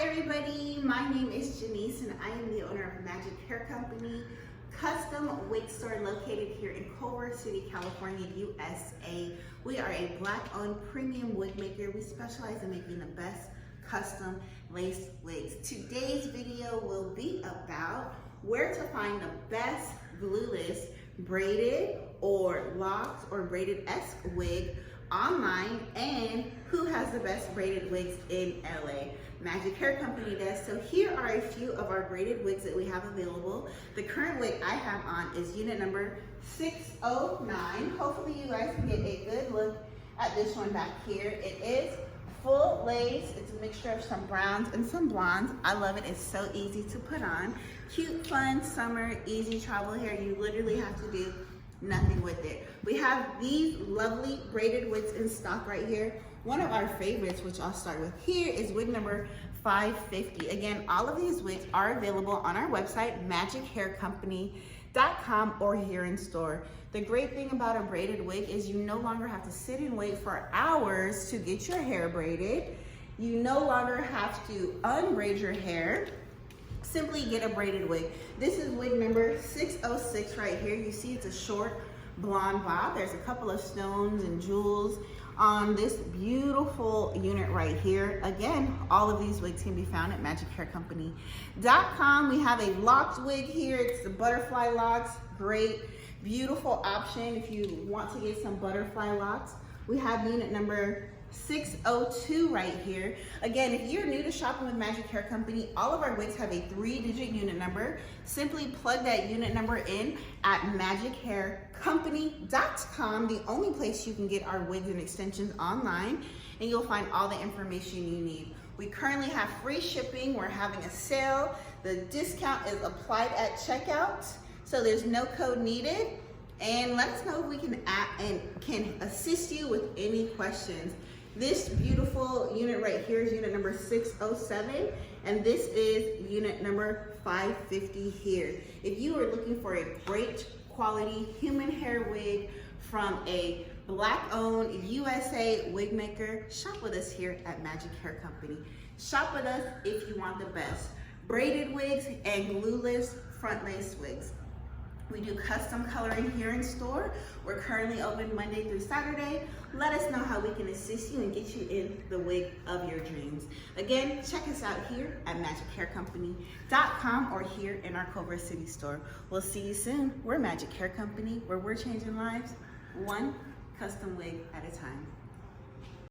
everybody, my name is Janice and I am the owner of Magic Hair Company, custom wig store located here in Culver City, California, USA. We are a Black-owned premium wig maker. We specialize in making the best custom lace wigs. Today's video will be about where to find the best glueless braided or locked or braided-esque wig online, and who has the best braided wigs in LA. Magic Hair Company does. So here are a few of our braided wigs that we have available. The current wig I have on is unit number 609. Hopefully you guys can get a good look at this one back here. It is full lace. It's a mixture of some browns and some blondes. I love it. It's so easy to put on. Cute, fun, summer, easy travel hair. You literally have to do nothing with it. We have these lovely braided wigs in stock right here. One of our favorites, which I'll start with here, is wig number 550. Again, all of these wigs are available on our website, magichaircompany.com, or here in store. The great thing about a braided wig is you no longer have to sit and wait for hours to get your hair braided. You no longer have to unbraid your hair. Simply get a braided wig. This is wig number 606 right here. You see it's a short blonde bob. There's a couple of stones and jewels on this beautiful unit right here. Again, all of these wigs can be found at magichaircompany.com. We have a locked wig here. It's the butterfly locks. Great, beautiful option if you want to get some butterfly locks. We have unit number 602 right here. Again, if you're new to shopping with Magic Hair Company, all of our wigs have a 3-digit unit number. Simply plug that unit number in at magichaircompany.com, the only place you can get our wigs and extensions online, and you'll find all the information you need. We currently have free shipping. We're having a sale. The discount is applied at checkout, so there's no code needed. And let us know if we can assist you with any questions. This beautiful unit right here is unit number 607, and this is unit number 550 here. If you are looking for a great quality human hair wig from a Black-owned USA wig maker, shop with us here at Magic Hair Company. Shop with us if you want the best braided wigs and glueless front lace wigs. We do custom coloring here in store. We're currently open Monday through Saturday. Let us know how we can assist you and get you in the wig of your dreams. Again, check us out here at magichaircompany.com or here in our Culver City store. We'll see you soon. We're Magic Hair Company, where we're changing lives one custom wig at a time.